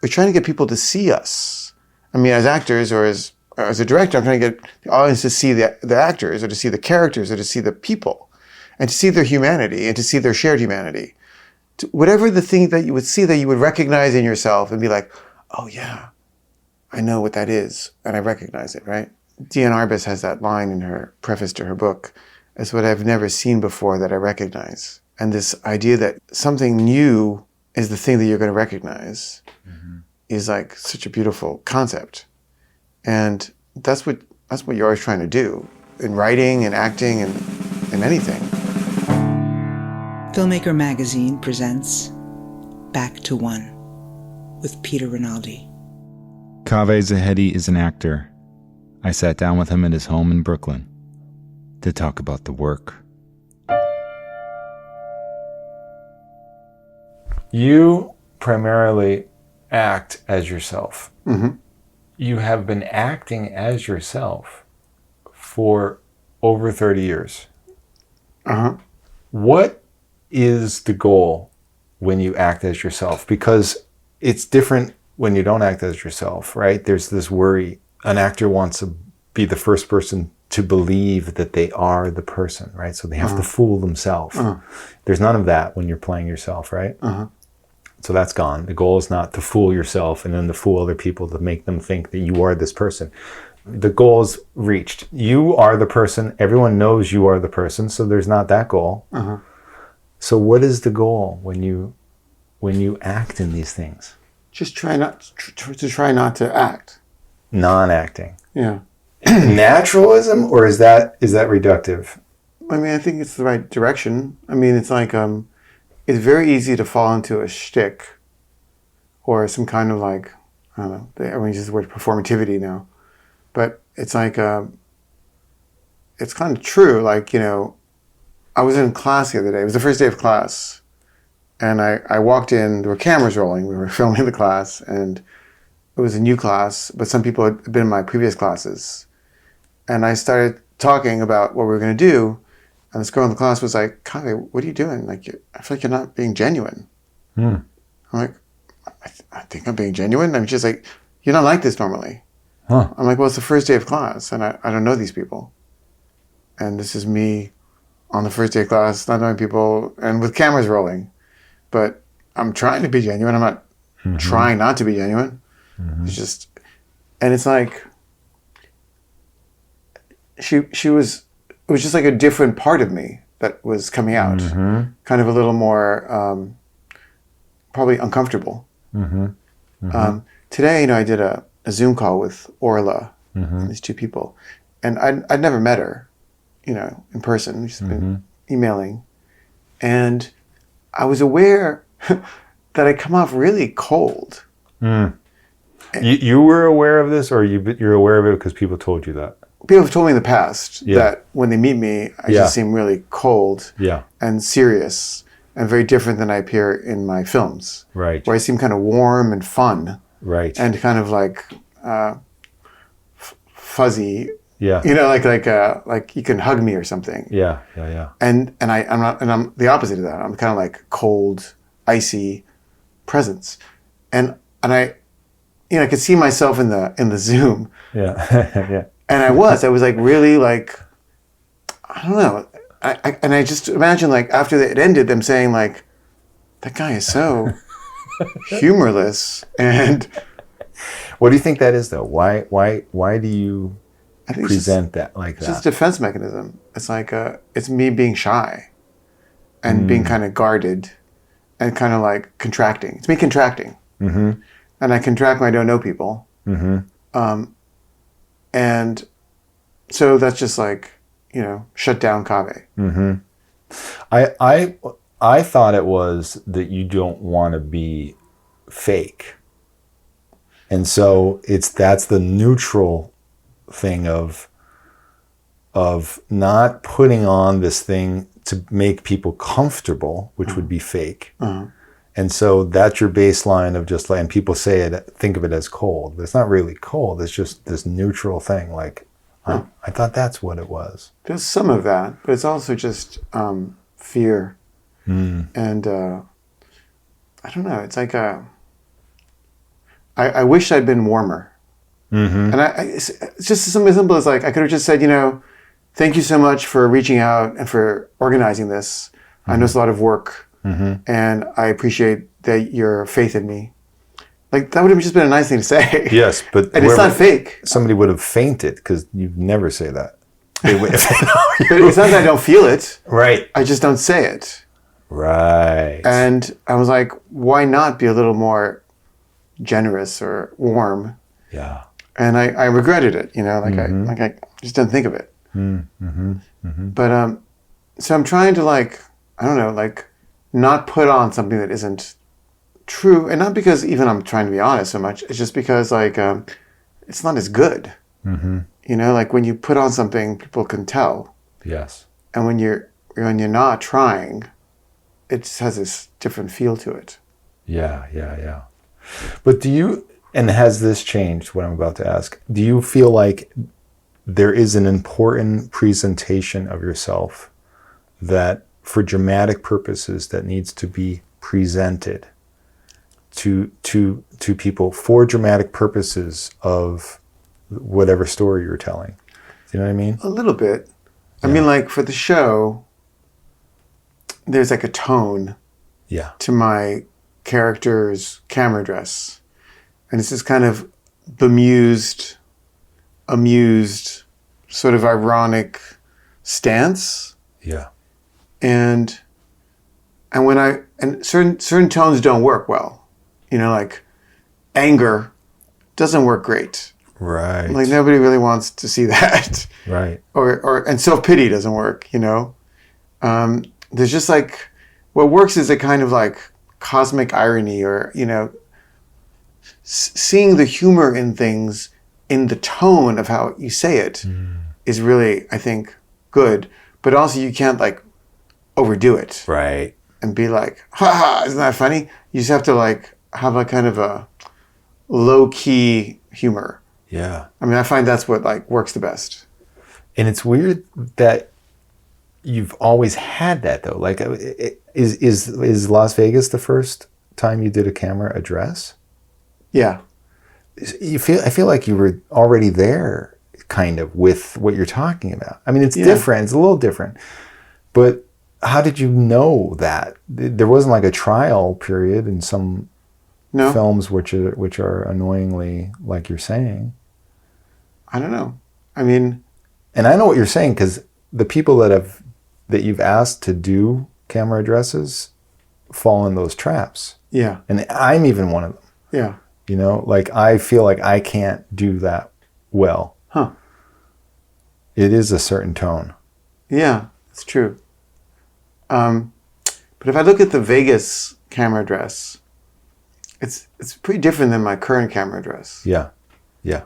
we're trying to get people to see us. I mean, as actors or as a director, I'm trying to get the audience to see the actors or to see the characters or to see the people and to see their humanity and to see their shared humanity. Whatever the thing that you would see that you would recognize in yourself and be like, oh yeah, I know what that is and I recognize it, right? Diane Arbus has that line in her preface to her book, it's what I've never seen before that I recognize. And this idea that something new is the thing that you're going to recognize is like such a beautiful concept. And that's what you're always trying to do in writing and acting and in anything. Filmmaker Magazine presents Back to One with Peter Rinaldi. Caveh Zahedi is an actor. I sat down with him at his home in Brooklyn to talk about the work. You primarily act as yourself. Mm-hmm. You have been acting as yourself for over 30 years. Uh-huh. What is the goal when you act as yourself? Because it's different when you don't act as yourself, right? There's this worry. An actor wants to be the first person to believe that they are the person, right? So they have to fool themselves. There's none of that when you're playing yourself, right? So that's gone. The goal is not to fool yourself and then to fool other people to make them think that you are this person. The goal is reached. You are the person. Everyone knows you are the person. So there's not that goal. So what is the goal when you act in these things? Just try not to act. Non-acting. Yeah. Naturalism, or is that reductive? I mean, I think it's the right direction. I mean, it's like it's very easy to fall into a shtick or some kind of like, I don't know, everyone uses the word performativity now, but it's like it's kind of true. Like, you know, I was in class the other day. It was the first day of class, and I walked in. There were cameras rolling. We were filming the class, and it was a new class, but some people had been in my previous classes. And I started talking about what we were going to do. And this girl in the class was like, Caveh, what are you doing? Like, I feel like you're not being genuine. I'm like, I think I'm being genuine. I'm just like, you're not like this normally. I'm like, well, it's the first day of class, and I don't know these people. And this is me on the first day of class, not knowing people, and with cameras rolling. But I'm trying to be genuine. I'm not trying not to be genuine. It's just, and it's like, it was just like a different part of me that was coming out, kind of a little more, probably uncomfortable. Today, you know, I did a Zoom call with Orla, these two people, and I'd never met her, you know, in person. We've just been emailing, and I was aware that I come off really cold. You were aware of this, or you're aware of it because people told you that? People have told me in the past that when they meet me, I just seem really cold and serious and very different than I appear in my films. Right. Where I seem kind of warm and fun. Right. And kind of like fuzzy. Yeah. You know, like you can hug me or something. Yeah. And I'm the opposite of that. I'm kind of like cold, icy presence. And I, you know, I could see myself in the Zoom. Yeah. And I was like really like, I don't know. I just imagine like after it ended, them saying like, that guy is so humorless. And what do you think that is though? Why do you present that like that? It's just a defense mechanism. It's like it's me being shy and being kind of guarded and kind of like contracting. It's me contracting. And I contract when I don't know people. And so that's just like, you know, shut down Caveh. I thought it was that you don't want to be fake. And so that's the neutral thing of not putting on this thing to make people comfortable, which would be fake. And so that's your baseline of just like, and people think of it as cold, but it's not really cold. It's just this neutral thing. Like, I thought that's what it was. There's some of that, but it's also just fear. And I don't know. It's like I wish I'd been warmer. And it's just something as simple as like, I could have just said, thank you so much for reaching out and for organizing this. I know it's a lot of work, and I appreciate your faith in me. Like, that would have just been a nice thing to say. Yes, but and it's not fake. Somebody would have fainted because you never say that. They would, But it's not that I don't feel it. Right. I just don't say it. Right. And I was like, why not be a little more generous or warm? Yeah. And I regretted it, I just didn't think of it. But so I'm trying to not put on something that isn't true, and not because even I'm trying to be honest so much. It's just because it's not as good. When you put on something, people can tell. Yes. And when you're not trying, it just has this different feel to it. Yeah. But and has this changed, what I'm about to ask? Do you feel like there is an important presentation of yourself that, for dramatic purposes, that needs to be presented to people for dramatic purposes of whatever story you're telling? Do you know what I mean? A little bit. Yeah. I mean, for the show, there's a tone to my character's camera dress. And it's this kind of bemused, amused, sort of ironic stance. Yeah. And certain tones don't work well. Anger doesn't work great. Right. Nobody really wants to see that. Right. And self-pity doesn't work, There's just what works is a kind of cosmic irony, or, seeing the humor in things in the tone of how you say it is really, I think, good. But also you can't overdo it. Right. And be ha ha, isn't that funny? You just have to have a kind of a low key humor. Yeah. I mean, I find that's what works the best. And it's weird that you've always had that though. Is Las Vegas the first time you did a camera address? Yeah. I feel like you were already there kind of with what you're talking about. I mean, it's different. It's a little different. But how did you know that? There wasn't a trial period in some films which are annoyingly like you're saying. I don't know. I mean, and I know what you're saying because the people that you've asked to do camera addresses fall in those traps. Yeah. And I'm even one of them. Yeah. I feel like I can't do that well. Huh. It is a certain tone. Yeah, it's true. But if I look at the Vegas camera address, it's pretty different than my current camera address. Yeah. Yeah.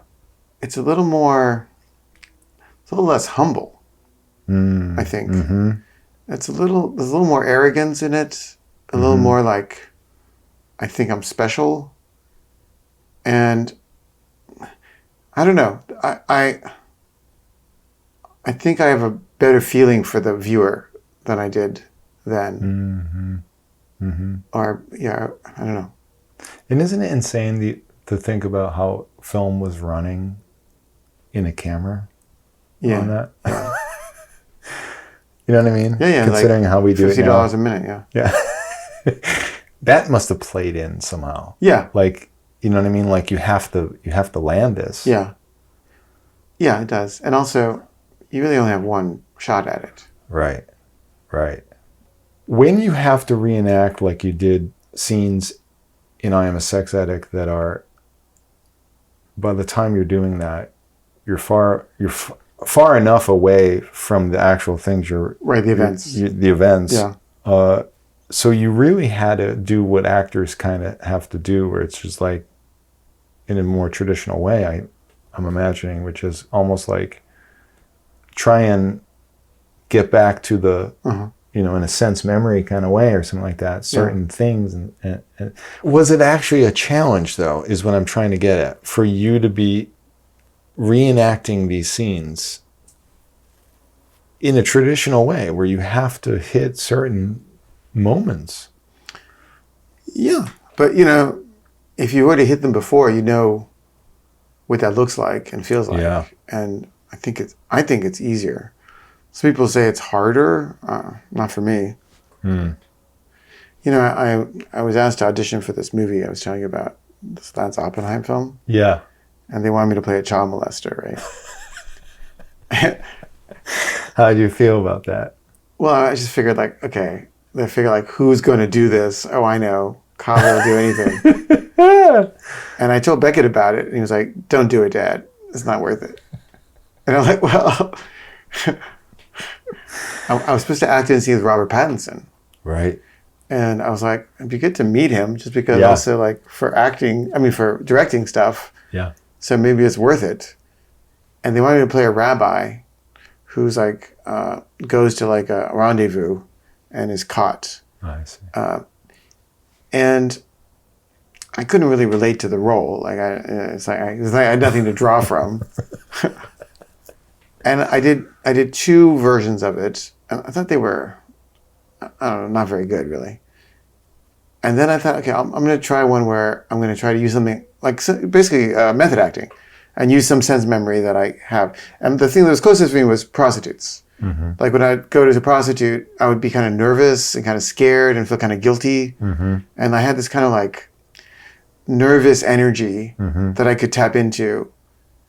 It's a little less humble, I think. Mm-hmm. There's a little more arrogance in it, a little more I think I'm special. And I don't know. I think I have a better feeling for the viewer than I did then. Or I don't know. And isn't it insane to think about how film was running in a camera? Yeah. On that? You know what I mean? Yeah. Considering how we do it now. $50 a minute. Yeah. That must have played in somehow. Yeah. You know what I mean? You have to land this. Yeah. Yeah, it does. And also, you really only have one shot at it. Right. Right. When you have to reenact like you did scenes in I Am a Sex Addict that are, by the time you're doing that, you're far enough away from the actual things the events. Yeah. So you really had to do what actors kind of have to do, where it's just in a more traditional way, I'm imagining, which is almost try and get back to the, in a sense, memory kind of way or something like that, certain things. And was it actually a challenge, though, is what I'm trying to get at, for you to be reenacting these scenes in a traditional way where you have to hit certain moments? Yeah. But, if you already hit them before, you know what that looks like and feels like. Yeah. And I think it's easier. Some people say it's harder. Not for me. You know, I was asked to audition for this movie I was telling you about, this Lance Oppenheim film. Yeah. And they wanted me to play a child molester, right? How do you feel about that? Well, I just figured like, okay, they figure like, who's going to do this? Oh, I know. Caveh will do anything. And I told Beckett about it, and he was like, don't do it, Dad. It's not worth it. And I'm like, well, I was supposed to act in a scene with Robert Pattinson. Right. And I was like, it'd be good to meet him just because also like for directing stuff. Yeah. So maybe it's worth it. And they wanted me to play a rabbi who's like, goes to like a rendezvous and is caught. I see. And I couldn't really relate to the role. Like I had nothing to draw from. And I did 2 versions of it. And I thought they were, I don't know, not very good really. And then I thought, okay, I'm going to try one where I'm going to try to use something like basically method acting and use some sense memory that I have. And the thing that was closest to me was prostitutes. Mm-hmm. Like when I'd go to a prostitute, I would be kind of nervous and kind of scared and feel kind of guilty. Mm-hmm. And I had this kind of like nervous energy that I could tap into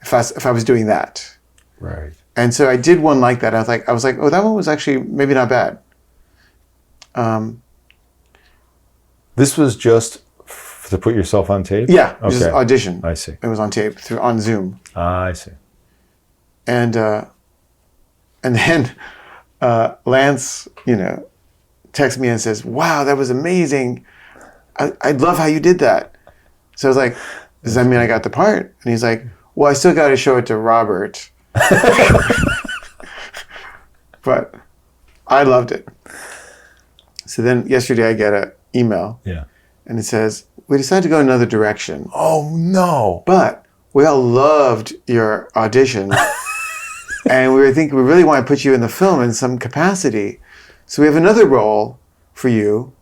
if I was doing that. Right. And so I did one like that. I was like, oh, that one was actually maybe not bad. This was just to put yourself on tape? Yeah, okay. just audition. I see. It was on tape on Zoom. I see. And then Lance, texts me and says, "Wow, that was amazing. I love how you did that." So I was like, "Does that mean I got the part?" And he's like, "Well, I still got to show it to Robert." But I loved it. So then yesterday I get an email. Yeah. And it says, "We decided to go another direction. Oh, no. But we all loved your audition. And we really want to put you in the film in some capacity. So we have another role for you.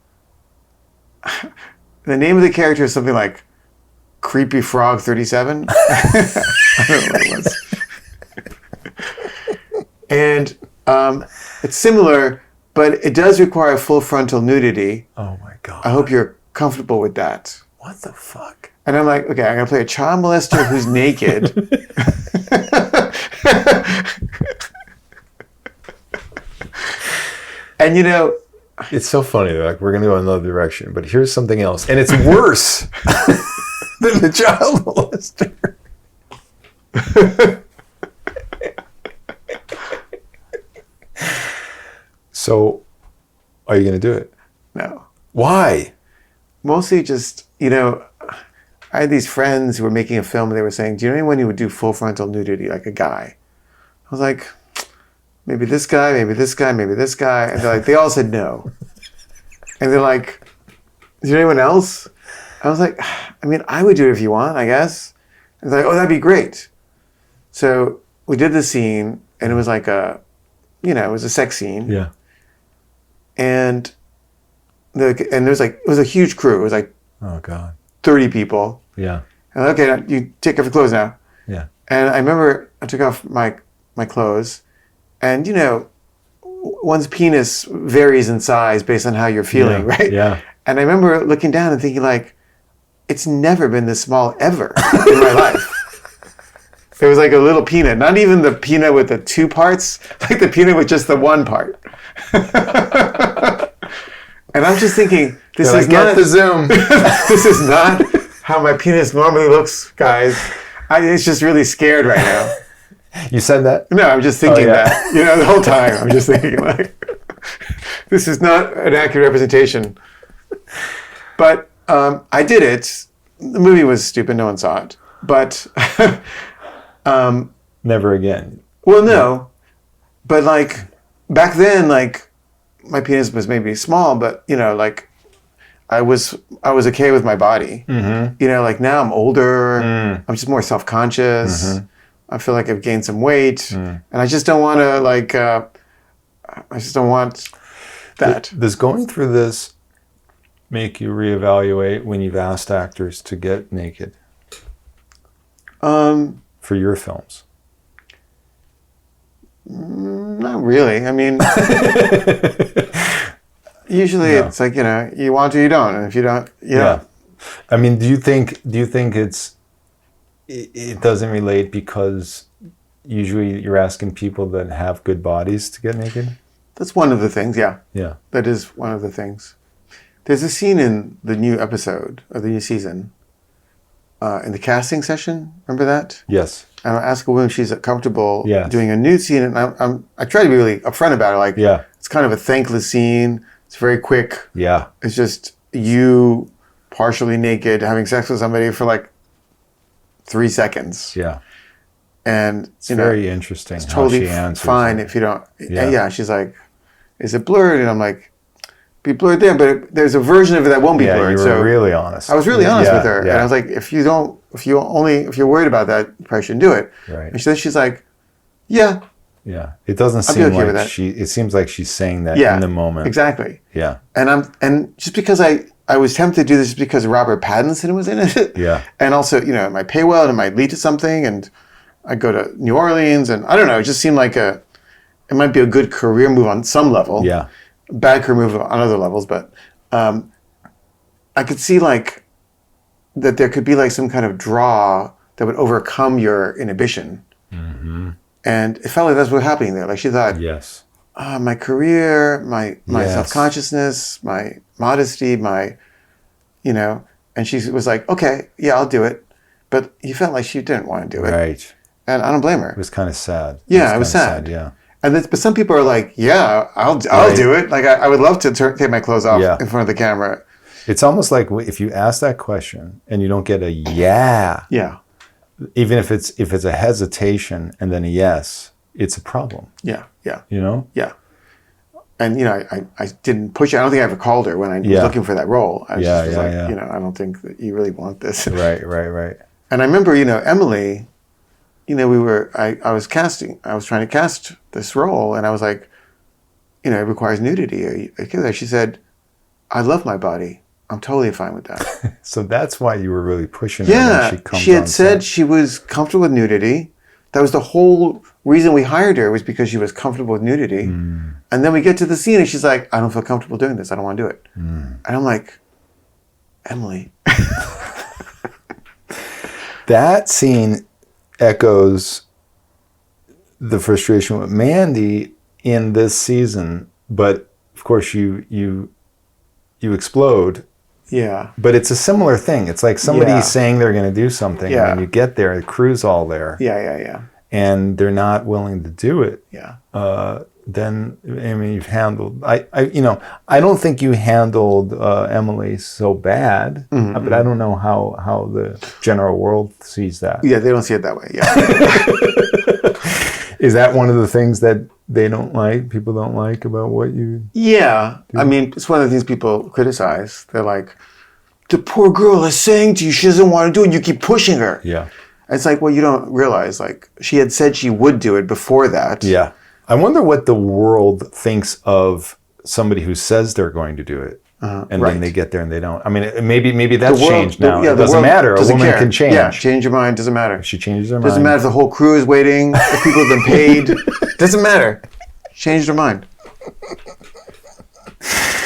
The name of the character is something like Creepy Frog 37. I don't know what it was. And it's similar, but it does require full frontal nudity. Oh, my God. I hope you're comfortable with that." What the fuck? And I'm like, okay, I'm going to play a child molester who's naked. And It's so funny. They're like, we're going to go another direction, but here's something else. And it's worse than the child molester. So, are you going to do it? no. Why? Mostly just, I had these friends who were making a film and they were saying, "Do you know anyone who would do full frontal nudity, like a guy?" I was like, maybe this guy, maybe this guy, maybe this guy. And they all said no. And they're like, "Is there anyone else?" I was like, "I mean, I would do it if you want, I guess." And they're like, "Oh, that'd be great." So we did the scene and it was like it was a sex scene. Yeah. And it was a huge crew. It was like Oh, God. 30 people. Yeah. And okay, now you take off your clothes now. Yeah. And I remember I took off my clothes, and one's penis varies in size based on how you're feeling, right? Yeah. And I remember looking down and thinking like, it's never been this small ever in my life. It was like a little peanut, not even the peanut with the 2 parts, like the peanut with just the 1 part. And I'm just thinking, this is not the zoom. this is not how my penis normally looks, guys. It's just really scared right now. You said that? No, I'm just thinking that. The whole time I'm just thinking like, this is not an accurate representation. But I did it. The movie was stupid. No one saw it. But Never again. well, no. But like back then, like my penis was maybe small, but like I was okay with my body. Mm-hmm. Like now I'm older. I'm just more self-conscious. Mm-hmm. I feel like I've gained some weight, and I just don't want to I just don't want that. Does going through this make you reevaluate when you've asked actors to get naked for your films? Not really. I mean, usually it's like, you want to, you don't, and if you don't, you don't. I mean, do you think it doesn't relate because usually you're asking people that have good bodies to get naked? That's one of the things, yeah. Yeah. That is one of the things. There's a scene in the new episode of the new season, in the casting session. Remember that? Yes. And I ask a woman if she's comfortable Yes. doing a nude scene, and I try to be really upfront about it. Like, it's kind of a thankless scene. It's very quick. Yeah. It's just you partially naked having sex with somebody for like 3 seconds. Yeah. And it's very interesting. It's how totally she answers fine it. if you don't. Yeah. She's like, "Is it blurred?" And I'm like, "Be blurred there, but there's a version of it that won't be blurred." You were really honest. I was really honest with her, Yeah. and I was like, "If you're worried about that, you probably shouldn't do it." Right. And she's like, "Yeah." Yeah. It doesn't I'd be seem okay with like that. it seems like she's saying that in the moment. Exactly. Yeah. And just because I was tempted to do this just because Robert Pattinson was in it. Yeah. And also, it might pay well and it might lead to something, and I go to New Orleans, and I don't know, it just seemed like it might be a good career move on some level. Yeah. Bad career move on other levels, but I could see like that there could be like some kind of draw that would overcome your inhibition. Mm-hmm. And it felt like that's what was happening there. Like she thought, Yes. my career, my Yes. self-consciousness, my modesty, and she was like, okay, yeah, I'll do it. But you felt like she didn't want to do it. Right. And I don't blame her. It was kind of sad. Yeah, it was sad. Yeah. But some people are like, yeah, I'll do it. Like I would love to take my clothes off in front of the camera. It's almost like if you ask that question and you don't get a yeah, even if it's a hesitation and then a yes, it's a problem. Yeah. Yeah. And I didn't push it. I don't think I ever called her when I was looking for that role. I was just like, I don't think that you really want this. Right. And I remember, Emily, I was trying to cast this role, and I was like, it requires nudity. Are you okay? She said, I love my body. I'm totally fine with that. So that's why you were really pushing her. When she had said she was comfortable with nudity. That was the whole reason we hired her, was because she was comfortable with nudity. And then we get to the scene and she's like, I don't feel comfortable doing this. I don't want to do it. And I'm like, Emily. That scene echoes the frustration with Mandy in this season, but of course you explode. Yeah. But it's a similar thing. It's like somebody saying they're going to do something, and when you get there, the crew's all there. Yeah. And they're not willing to do it. Yeah. Then you've handled. I don't think you handled Emily so bad, but I don't know how the general world sees that. Yeah, they don't see it that way. Yeah. Is that one of the things that they don't like? People don't like about what you? Yeah. Do? I mean, it's one of the things people criticize. They're like, the poor girl is saying to you she doesn't want to do it, and you keep pushing her. Yeah. It's like, well, you don't realize, like, she had said she would do it before that. Yeah. I wonder what the world thinks of somebody who says they're going to do it, and then they get there and they don't. I mean, maybe that's changed now. It doesn't matter. A woman can change. Yeah, change your mind. Doesn't matter. If she changes her mind. Doesn't matter if the whole crew is waiting, if people have been paid. Doesn't matter. Changed her mind.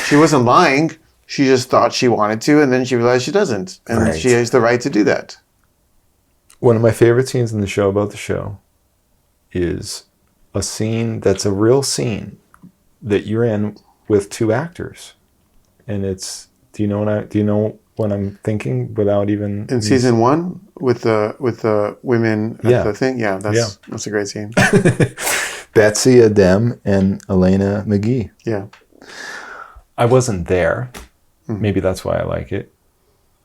She wasn't lying. She just thought she wanted to, and then she realized she doesn't. And she has the right to do that. One of my favorite scenes in the show about the show is a scene that's a real scene that you're in with two actors, and it's do you know what I'm thinking without even in season 1 with the women at the thing. That's a great scene. Betsy Adem and Elena McGee. Yeah, I wasn't there. Maybe that's why I like it,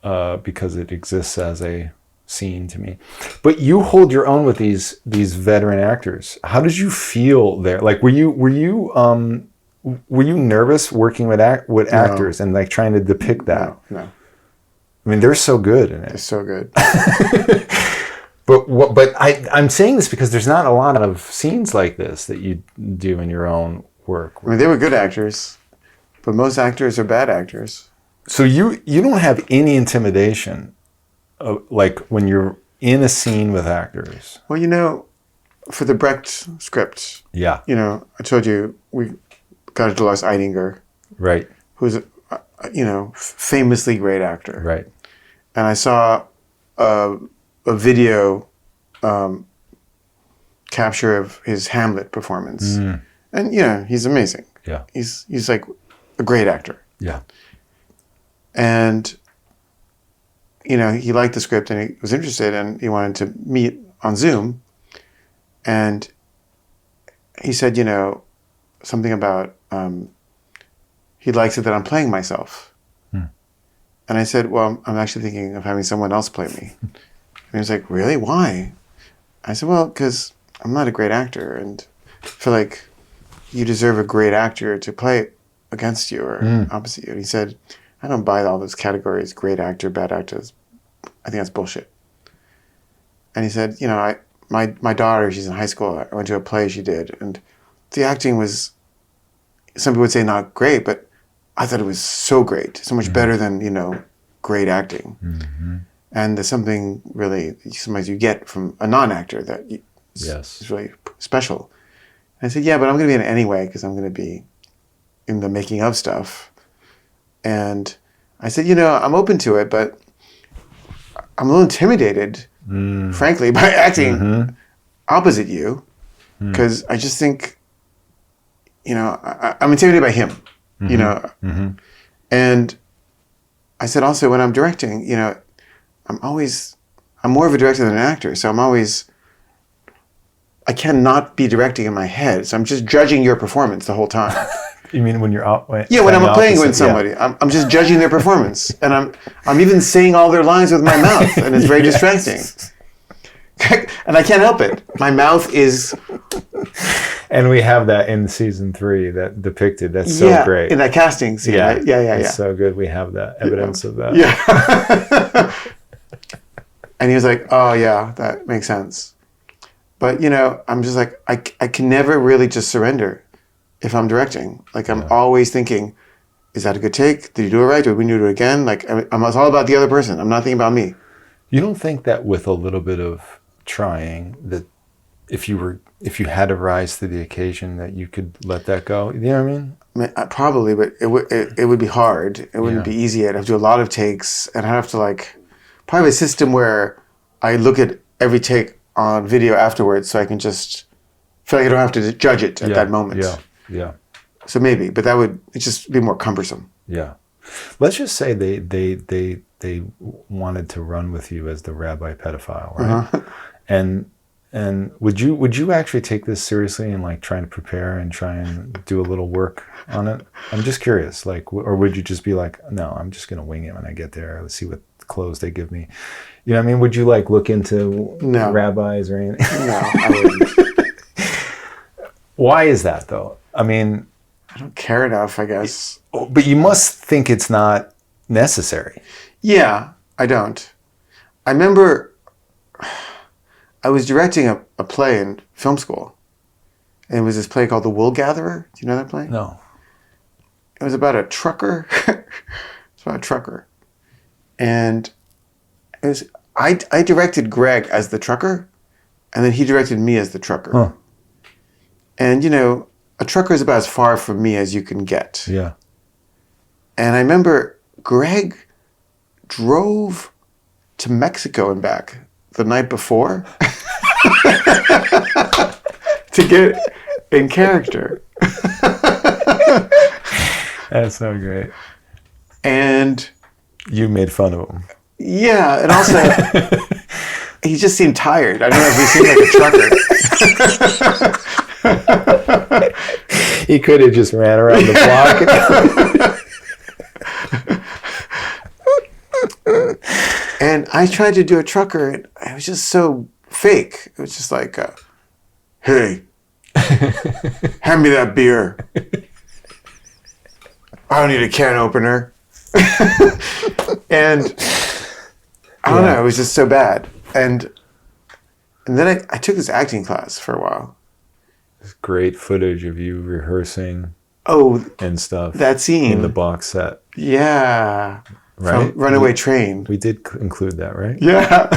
because it exists as a scene to me. But you hold your own with these veteran actors. How did you feel there? Like, were you nervous working with actors and like trying to depict that? No. I mean, they're so good in it. They're so good. But I'm saying this because there's not a lot of scenes like this that you do in your own work. I mean, they were good actors, but most actors are bad actors. So you don't have any intimidation, like when you're in a scene with actors. Well, for the Brecht script, Yeah. I told you we got a Dolores Eidinger, Right. who's famously great actor. Right. And I saw a video capture of his Hamlet performance, and he's amazing. Yeah. He's like a great actor. Yeah. And he liked the script and he was interested and he wanted to meet on Zoom. And he said, something about he likes it that I'm playing myself. And I said, well, I'm actually thinking of having someone else play me. And he was like, really? Why? I said, well, because I'm not a great actor and I feel like you deserve a great actor to play against you or opposite you. And he said, I don't buy all those categories, great actor, bad actors. I think that's bullshit. And he said, my daughter, she's in high school. I went to a play she did. And the acting was, some people would say not great, but I thought it was so great, so much better than, great acting. Mm-hmm. And there's something really, sometimes you get from a non-actor that is really special. And I said, yeah, but I'm going to be in it anyway because I'm going to be in the making of stuff. And I said, I'm open to it, but I'm a little intimidated, frankly, by acting opposite you because I just think, I'm intimidated by him. And I said also when I'm directing, I'm more of a director than an actor. So I cannot be directing in my head. So I'm just judging your performance the whole time. You mean when you're out? Yeah, when I'm playing with somebody, I'm just judging their performance. And I'm even saying all their lines with my mouth. And it's very distracting. And I can't help it. My mouth is... And we have that in season 3 that depicted. That's so great. In that casting scene, right? Yeah. It's so good. We have that evidence of that. Yeah. And he was like, oh, yeah, that makes sense. But, I'm just like, I can never really just surrender if I'm directing. Like, I'm always thinking, is that a good take? Did you do it right? Did we do it again? Like, it's all about the other person. I'm not thinking about me. You don't think that with a little bit of trying, that if you had to rise to the occasion, that you could let that go? You know what I mean? Probably, but it would be hard. It wouldn't be easy. I'd have to do a lot of takes, and I'd have to probably a system where I look at every take on video afterwards, so I can just feel like I don't have to judge it at that moment. Yeah. So maybe, but that would just be more cumbersome. Yeah. Let's just say they wanted to run with you as the rabbi pedophile, right? Uh-huh. And would you actually take this seriously and try to prepare and try and do a little work on it? I'm just curious, or would you just be like, no, I'm just going to wing it when I get there. Let's see what clothes they give me. You know what I mean? Would you look into rabbis or anything? No, I wouldn't. Why is that though? I mean, I don't care enough, I guess. But you must think it's not necessary. Yeah, I don't. I remember I was directing a play in film school. And it was this play called The Wool Gatherer. Do you know that play? No. It was about a trucker. And it was I directed Greg as the trucker, and then he directed me as the trucker. Huh. And a trucker is about as far from me as you can get. Yeah. And I remember Greg drove to Mexico and back the night before to get in character. That's so great. And you made fun of him. Yeah, and also he just seemed tired. I don't know if he seemed like a trucker. He could have just ran around the block. And I tried to do a trucker, and it was just so fake. It was just like, hey, hand me that beer. I don't need a can opener. And I don't know, it was just so bad. And then I took this acting class for a while. Great footage of you rehearsing and stuff. That scene in the box set. Yeah. right? From Runaway Train. We did include that, right? Yeah.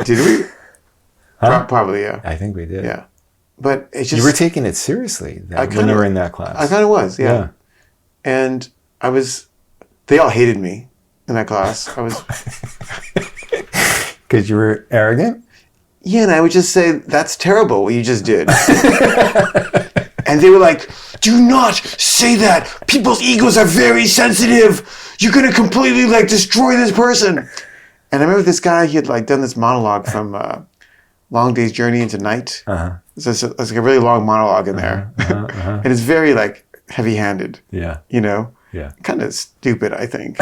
Did we? Huh? Probably, yeah. I think we did. Yeah. But it's just... You were taking it seriously when you were in that class. I kind of was, yeah. And they all hated me in that class. Because you were arrogant? Yeah, and I would just say, that's terrible what you just did. And they were like, do not say that. People's egos are very sensitive. You're going to completely like destroy this person. And I remember this guy, he had like done this monologue from Long Day's Journey into Night. So it's like a really long monologue in there. And it's very like heavy-handed. Yeah. You know? Yeah. Kind of stupid, I think.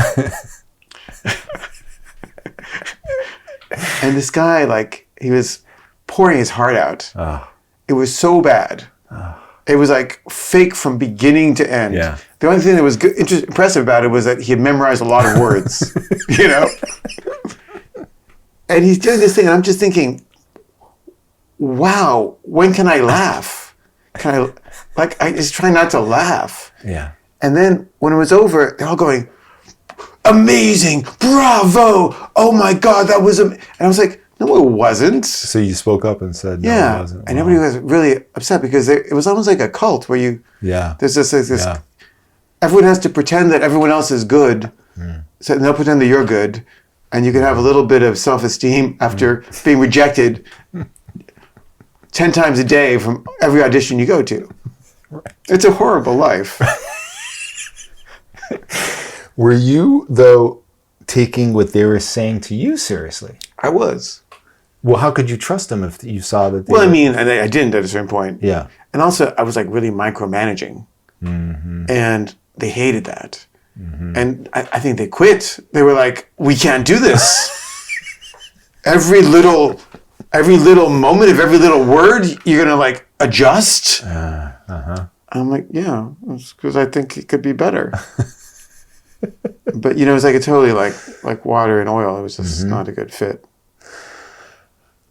And this guy, like, he was pouring his heart out. It was so bad. It was like fake from beginning to end. Yeah. The only thing that was impressive about it was that he had memorized a lot of words, you know? And he's doing this thing, and I'm just thinking, wow, when can I laugh? I just try not to laugh. Yeah. And then when it was over, they're all going, amazing, bravo, oh my God, that was and I was like, no, it wasn't. So you spoke up and said, no, yeah. it wasn't. And everybody was really upset because it was almost like a cult where there's this everyone has to pretend that everyone else is good. So they'll pretend that you're good. And you can have a little bit of self-esteem after being rejected 10 times a day from every audition you go to. Right. It's a horrible life. Were you, though, taking what they were saying to you seriously? I was. Well, how could you trust them if you saw that they I mean, I didn't at a certain point. Yeah. And also, I was like really micromanaging. And they hated that. And I think they quit. They were like, we can't do this. Every little moment of every little word, you're going to like adjust. I'm like, yeah, it's because I think it could be better. But, you know, it was like a totally like water and oil. It was just not a good fit.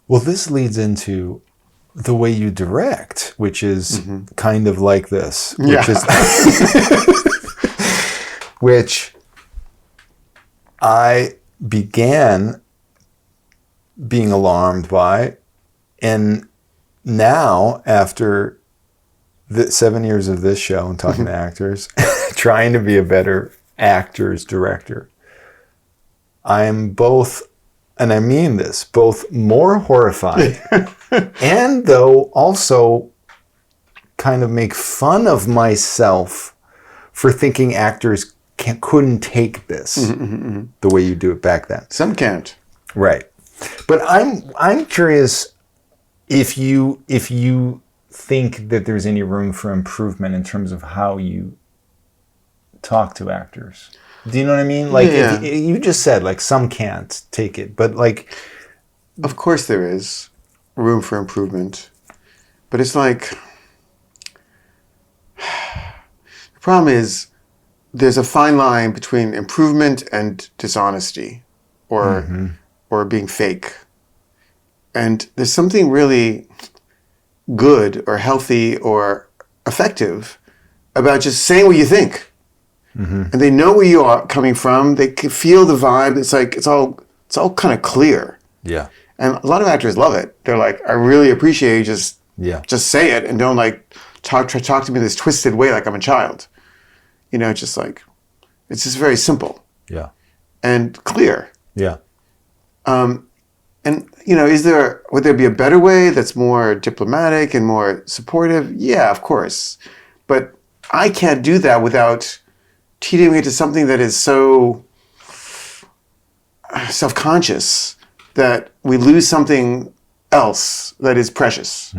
Well, this leads into the way you direct, which is kind of like this. Which is which I began being alarmed by. And now, after the 7 years of this show and talking to actors, trying to be a better actor's director, I am both, and I mean this, both more horrified and though also kind of make fun of myself for thinking actors couldn't take this the way you do it back then. Some can't. Right. But I'm curious if you think that there's any room for improvement in terms of how you talk to actors. Do you know what I mean? Like if you just said like some can't take it, but like of course there is room for improvement. But it's like the problem is there's a fine line between improvement and dishonesty or being fake. And there's something really good or healthy or effective about just saying what you think. And they know where you are coming from. They can feel the vibe. It's like it's all kind of clear. Yeah. And a lot of actors love it. They're like, I really appreciate you just say it and don't like talk to me in this twisted way like I'm a child. You know, just like it's just very simple. Yeah. And clear. Yeah. And you know, would there be a better way that's more diplomatic and more supportive? Yeah, of course. But I can't do that without teetering into something that is so self-conscious that we lose something else that is precious.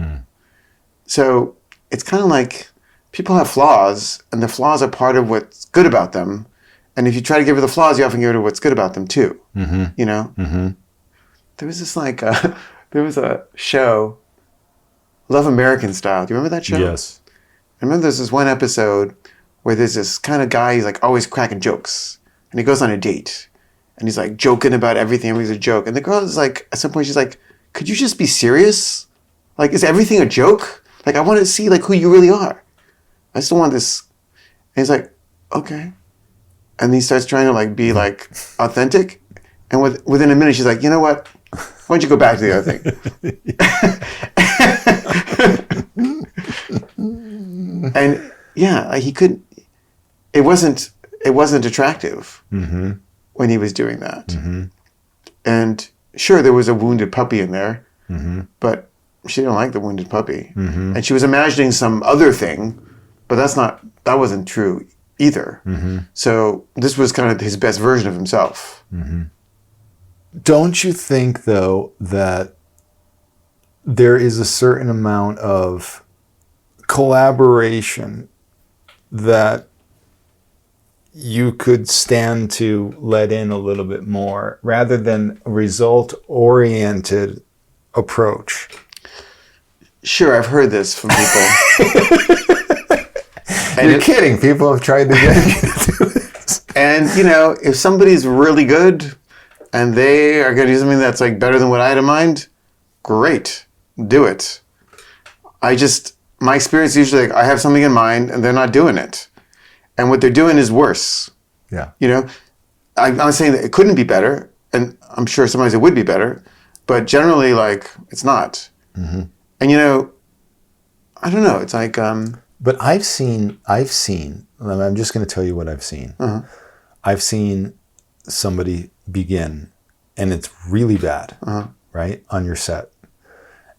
So it's kind of like people have flaws, and the flaws are part of what's good about them. And if you try to get rid of the flaws, you often get rid of what's good about them too. You know? There was this there was a show, Love American Style. Do you remember that show? Yes. I remember there's this one episode where there's this kind of guy, he's like always cracking jokes. And he goes on a date. And he's like joking about everything. Everything's a joke. And the girl is like, at some point she's like, could you just be serious? Like, is everything a joke? Like, I want to see like who you really are. I just don't want this. And he's like, okay. And he starts trying to like be like authentic. And within a minute, she's like, you know what? Why don't you go back to the other thing? And yeah, like he couldn't. It wasn't attractive when he was doing that. And sure, there was a wounded puppy in there, but she didn't like the wounded puppy, and she was imagining some other thing, but that wasn't true either. So this was kind of his best version of himself. Don't you think, though, that there is a certain amount of collaboration that you could stand to let in a little bit more rather than a result-oriented approach? Sure, I've heard this from people. You're kidding. People have tried to get me to do this. And, you know, if somebody's really good and they are going to do something that's like better than what I had in mind, great, do it. My experience is usually like I have something in mind and they're not doing it. And what they're doing is worse. Yeah. You know, I'm not saying that it couldn't be better, and I'm sure sometimes it would be better, but generally, like, it's not. And, you know, I don't know, it's like... But I've seen, I'm just going to tell you what I've seen. I've seen somebody begin, and it's really bad, right, on your set.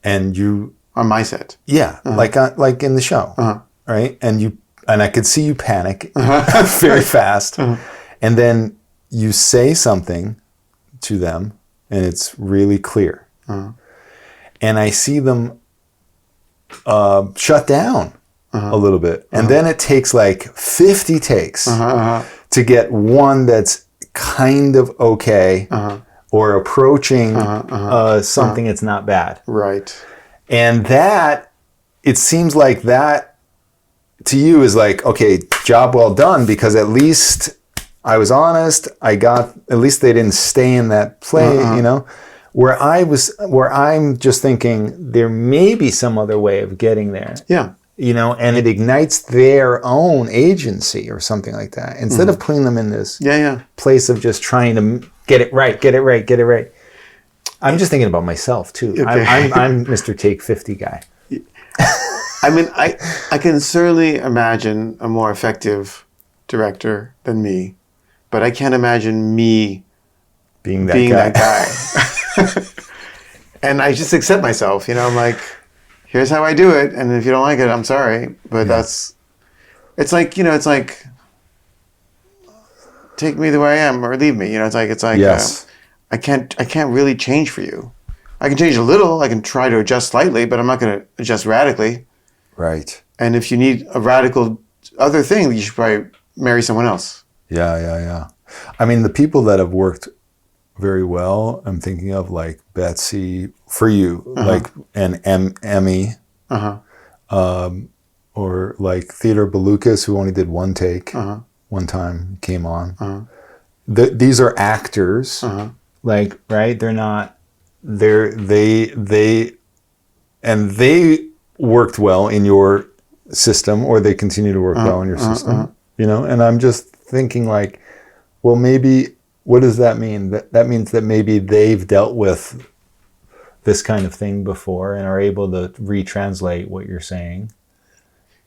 And you... On my set. Yeah, like in the show, right? And I could see you panic very fast. And then you say something to them, and it's really clear. And I see them shut down a little bit. And then it takes like 50 takes to get one that's kind of okay or approaching something that's not bad. Right. And that, it seems like that to you is like, okay, job well done, because at least I was honest. At least they didn't stay in that play, you know, where I'm just thinking there may be some other way of getting there. Yeah. You know, and it ignites their own agency or something like that. Instead of putting them in this place of just trying to get it right. I'm just thinking about myself too. Okay. I'm Mr. Take 50 guy. I mean, I can certainly imagine a more effective director than me, but I can't imagine me being that guy. And I just accept myself, you know, I'm like, here's how I do it, and if you don't like it, I'm sorry, but it's like, you know, it's like, take me the way I am or leave me, you know, it's like, yes. I can't really change for you. I can change a little, I can try to adjust slightly, but I'm not going to adjust radically. Right. And if you need a radical other thing, you should probably marry someone else. Yeah. I mean, the people that have worked very well, I'm thinking of like Betsy, for you, like an Emmy, or like Theodore Belucas, who only did one take, one time, came on. These are actors, like, right? They're not, they worked well in your system, or they continue to work well in your system, you know? And I'm just thinking like, well, maybe, what does that mean? That means that maybe they've dealt with this kind of thing before and are able to retranslate what you're saying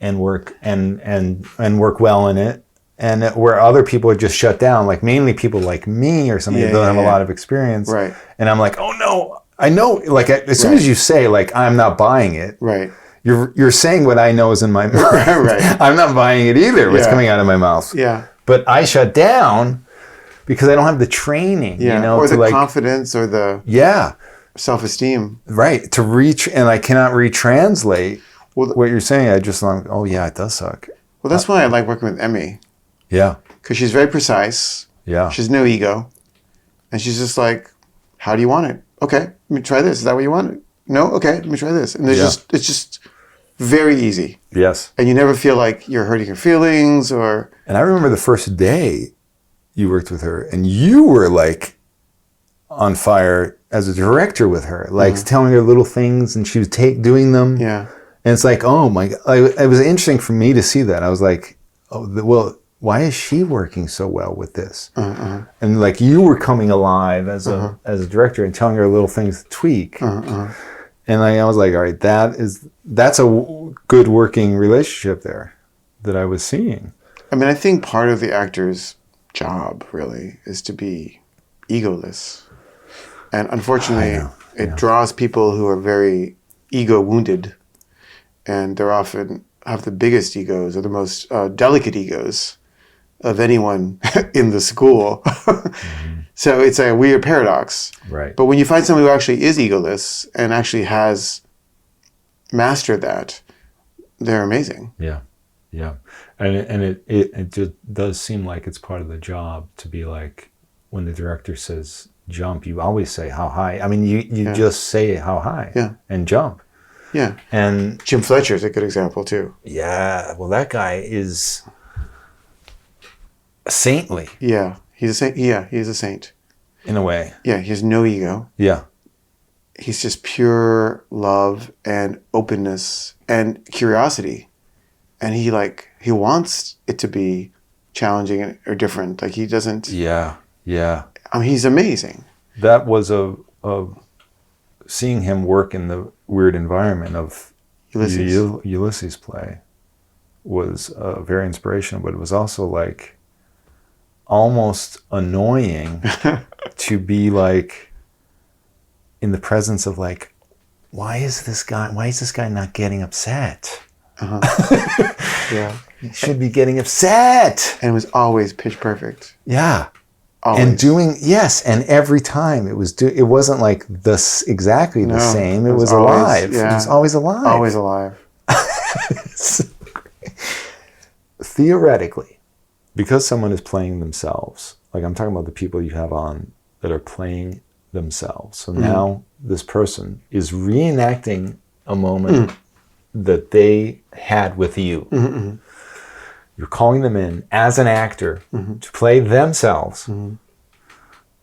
and work and work well in it. And where other people are just shut down, like mainly people like me or something that don't have a lot of experience. Right. And I'm like, oh no, I know, like as soon as you say like, I'm not buying it. Right. You're saying what I know is in my mind. Right. I'm not buying it either, what's coming out of my mouth. Yeah. But I shut down because I don't have the training, you know, or the like, confidence or the self-esteem. Right. To reach, and I cannot retranslate what you're saying. I just like, oh yeah, it does suck. Well, that's why I like working with Emmy. Yeah. Because she's very precise. Yeah. She's no ego. And she's just like, how do you want it? Okay, let me try this. Is that what you want? No? Okay, let me try this. And it's just very easy. Yes. And you never feel like you're hurting her feelings or... And I remember the first day you worked with her, and you were like on fire as a director with her, like telling her little things, and she was doing them. Yeah. And it's like, oh my God. It was interesting for me to see that. I was like, oh, well, why is she working so well with this? And like you were coming alive as a director and telling her little things to tweak. And I was like, all right, that's a good working relationship there that I was seeing. I mean, I think part of the actor's job really is to be egoless. And unfortunately, it draws people who are very ego wounded, and they're often have the biggest egos or the most delicate egos of anyone in the school. So it's a weird paradox. Right. But when you find someone who actually is egoless and actually has mastered that, they're amazing. Yeah. Yeah. And it just does seem like it's part of the job to be like, when the director says jump, you always say how high. I mean, you just say how high and jump. Yeah. And Jim Fletcher is a good example too. yeah, well, that guy is saintly. Yeah. He's a saint. Yeah, he's a saint. In a way. Yeah, he has no ego. Yeah. He's just pure love and openness and curiosity. And he wants it to be challenging or different. Like he doesn't. Yeah. Yeah. I mean, he's amazing. That was seeing him work in the weird environment of Ulysses play was very inspirational, but it was also like almost annoying to be like in the presence of like, why is this guy not getting upset? Yeah. He should be getting upset. And it was always pitch perfect. Yeah. Always. And doing, yes, and every time it wasn't like this exactly the same. It was always, alive. Yeah. It was always alive. Always alive. Theoretically, because someone is playing themselves, like I'm talking about the people you have on that are playing themselves. So now this person is reenacting a moment that they had with you. You're calling them in as an actor to play themselves,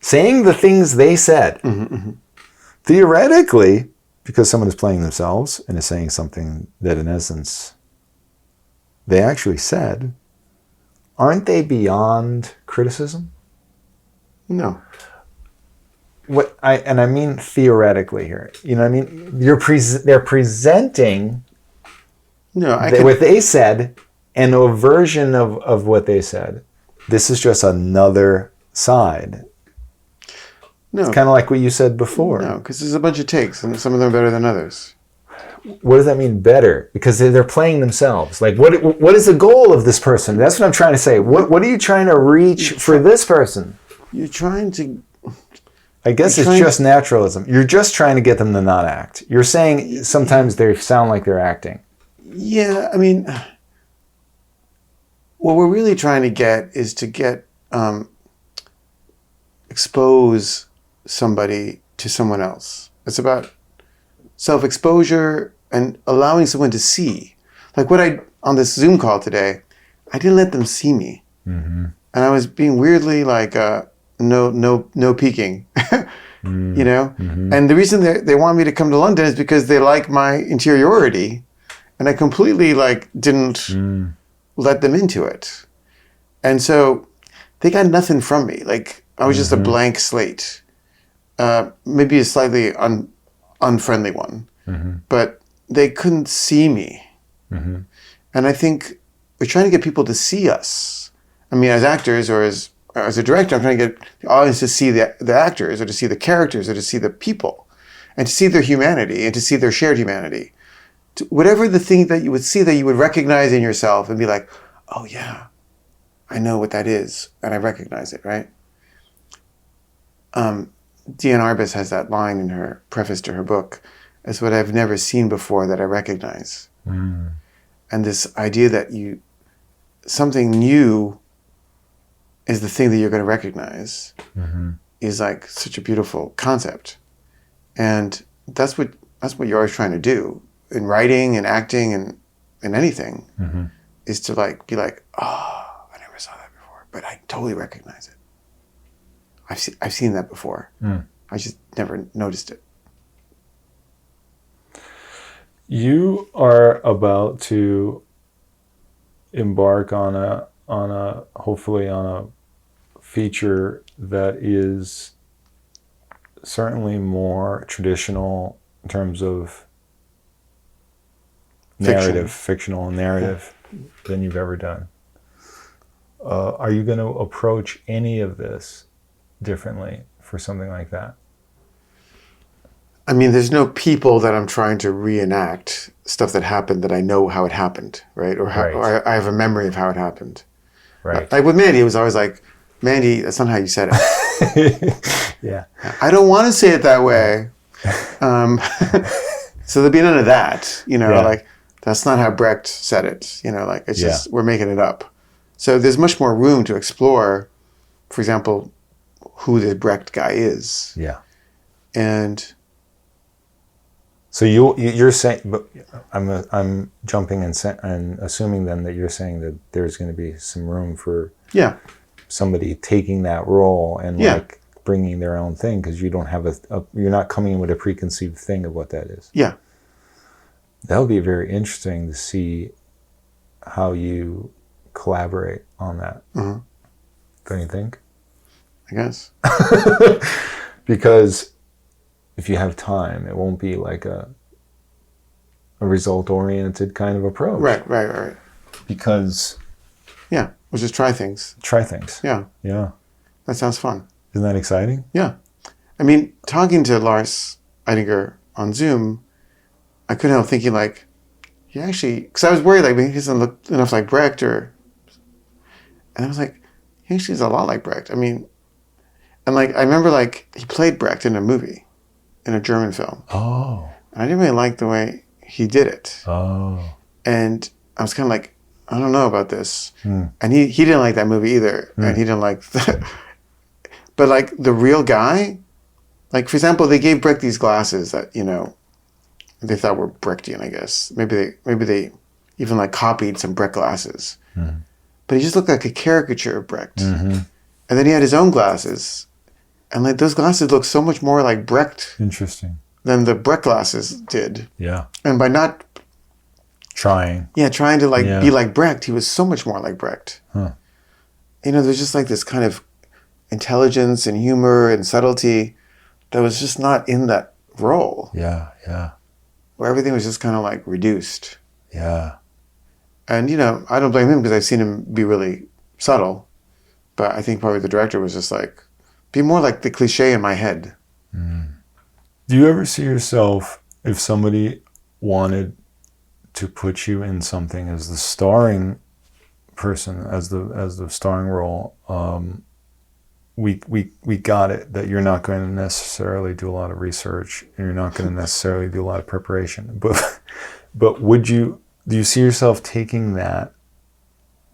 saying the things they said. Theoretically, because someone is playing themselves and is saying something that in essence they actually said, aren't they beyond criticism? No. I mean theoretically here. You know what I mean? They're presenting what they said and a version of what they said. This is just another side. No. It's kind of like what you said before. No, because there's a bunch of takes, and some of them are better than others. What does that mean, better? Because they're playing themselves. Like, what is the goal of this person? That's what I'm trying to say. What are you trying to reach for this person? You're trying to... I guess it's just naturalism. You're just trying to get them to not act. You're saying sometimes they sound like they're acting. Yeah, I mean... What we're really trying to get is to get... expose somebody to someone else. It's about self-exposure and allowing someone to see. Like on this Zoom call today, I didn't let them see me. And I was being weirdly like, no peeking, you know? And the reason they want me to come to London is because they like my interiority. And I completely like didn't let them into it. And so they got nothing from me. Like I was just a blank slate. Maybe a slightly unfriendly one, but they couldn't see me. And I think we're trying to get people to see us. I mean, as actors or as a director, I'm trying to get the audience to see the actors or to see the characters or to see the people and to see their humanity and to see their shared humanity. Whatever the thing that you would see that you would recognize in yourself and be like, oh yeah, I know what that is and I recognize it, right? Diane Arbus has that line in her preface to her book, "It's what I've never seen before that I recognize." And this idea that something new is the thing that you're going to recognize is like such a beautiful concept. And that's what you're always trying to do in writing and acting and anything is to like be like, oh, I never saw that before, but I totally recognize it. I've seen that before. I just never noticed it. You are about to embark on hopefully on a feature that is certainly more traditional in terms of narrative, fictional narrative than you've ever done. Are you going to approach any of this differently for something like that? I mean, there's no people that I'm trying to reenact stuff that happened that I know how it happened, right? Or I have a memory of how it happened. Right. Like with Mandy, it was always like, Mandy, that's not how you said it. Yeah. I don't want to say it that way. So there'll be none of that, like, that's not how Brecht said it. Like, it's just, we're making it up. So there's much more room to explore, for example, who this Brecht guy is. Yeah. And so you're saying, but I'm jumping and assuming then that you're saying that there's going to be some room for somebody taking that role and like bringing their own thing, because you don't have you're not coming in with a preconceived thing of what that is. Yeah. That would be very interesting to see how you collaborate on that. Mm-hmm. Don't you think? I guess. Because if you have time, it won't be like a result-oriented kind of approach. Right. Because... yeah, we'll just try things. Try things. Yeah. Yeah. That sounds fun. Isn't that exciting? Yeah. I mean, talking to Lars Eidinger on Zoom, I couldn't help thinking like, he actually... because I was worried like, maybe he doesn't look enough like Brecht or... and I was like, he actually is a lot like Brecht. I mean... and like, I remember like, he played Brecht in a movie. In a German film. Oh. And I didn't really like the way he did it. Oh. And I was kind of like, I don't know about this. And he didn't like that movie either. And he didn't like that. But like the real guy, like for example, they gave Brecht these glasses that, they thought were Brechtian, I guess. Maybe they even like copied some Brecht glasses. But he just looked like a caricature of Brecht. And then he had his own glasses. And like those glasses look so much more like Brecht. Interesting. Than the Brecht glasses did. Yeah. And by not trying to like be like Brecht, he was so much more like Brecht. Huh. There's just like this kind of intelligence and humor and subtlety that was just not in that role. Yeah. Where everything was just kind of like reduced. Yeah. And I don't blame him because I've seen him be really subtle. But I think probably the director was just like, be more like the cliche in my head. Do you ever see yourself, if somebody wanted to put you in something as the starring person, as the starring role, we got it, that you're not going to necessarily do a lot of research and you're not going to necessarily do a lot of preparation. But do you see yourself taking that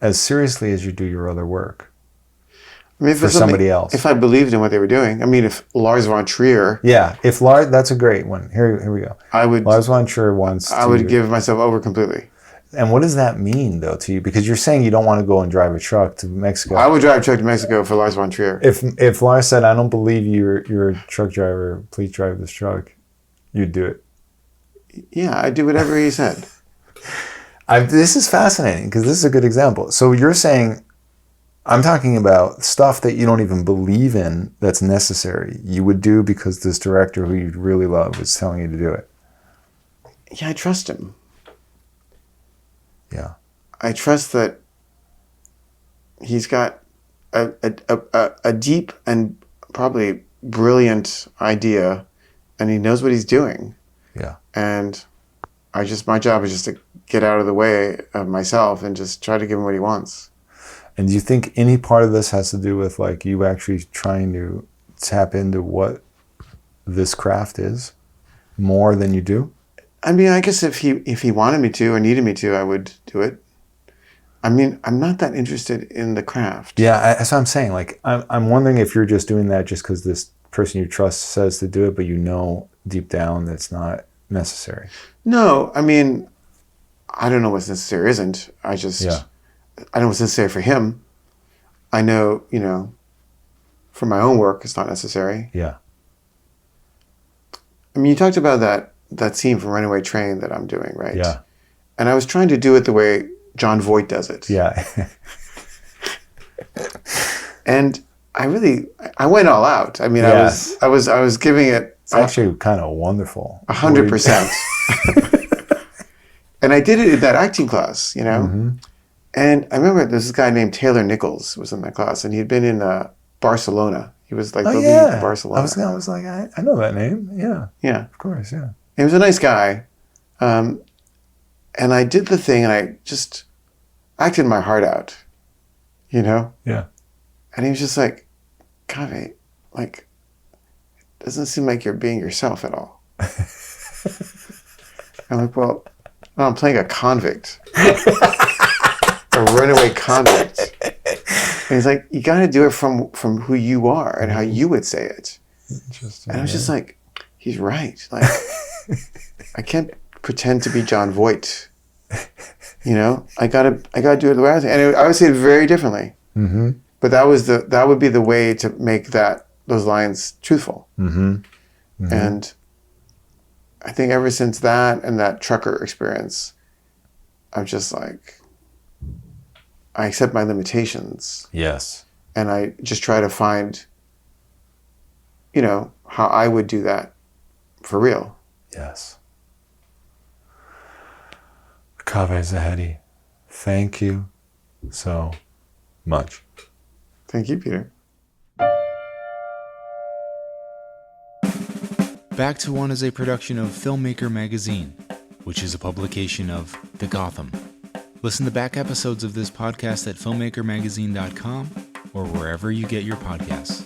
as seriously as you do your other work? I mean, for somebody else. If I believed in what they were doing. I mean, if Lars von Trier... yeah, if Lars... that's a great one. Here we go. Lars von Trier wants I would give myself over completely. And what does that mean, though, to you? Because you're saying you don't want to go and drive a truck to Mexico. I would drive a truck to Mexico for Lars von Trier. If Lars said, I don't believe you're a truck driver, please drive this truck, you'd do it. Yeah, I'd do whatever he said. This is fascinating, because this is a good example. So you're saying... I'm talking about stuff that you don't even believe in that's necessary. You would do because this director who you really love is telling you to do it. Yeah, I trust him. Yeah. I trust that he's got a deep and probably brilliant idea, and he knows what he's doing. Yeah. And my job is just to get out of the way of myself and just try to give him what he wants. And do you think any part of this has to do with like you actually trying to tap into what this craft is more than you do? I mean, I guess if he wanted me to or needed me to, I would do it. I mean, I'm not that interested in the craft. Yeah, that's what I'm saying. Like, I'm wondering if you're just doing that just because this person you trust says to do it, but you know deep down that's not necessary. No, I mean, I don't know what's necessary or isn't. I know what's necessary for him. I know, for my own work, it's not necessary. Yeah. I mean, you talked about that scene from Runaway Train that I'm doing, right? Yeah. And I was trying to do it the way John Voight does it. Yeah. And I went all out. I mean, Yes. I was giving it It's actually kind of wonderful. 100%. And I did it in that acting class, you know? Mm-hmm. And I remember this guy named Taylor Nichols was in that class, and he had been in Barcelona. He was like the lead in Barcelona. I was like, I know that name. Yeah. Yeah. Of course, yeah. He was a nice guy. And I did the thing, and I just acted my heart out, you know? Yeah. And he was just like, Caveh, like, it doesn't seem like you're being yourself at all. I'm like, well, no, I'm playing a convict. A runaway convict. And he's like, you got to do it from who you are and how you would say it. Interesting. And I was just like, he's right. Like, I can't pretend to be John Voight. You know, I gotta do it the way I say. And I would say it very differently. Mm-hmm. But that would be the way to make those lines truthful. Mm-hmm. Mm-hmm. And I think ever since that and that trucker experience, I'm just like, I accept my limitations. Yes. And I just try to find, you know, how I would do that for real. Yes. Caveh Zahedi, thank you so much. Thank you, Peter. Back to One is a production of Filmmaker Magazine, which is a publication of The Gotham. Listen to back episodes of this podcast at filmmakermagazine.com or wherever you get your podcasts.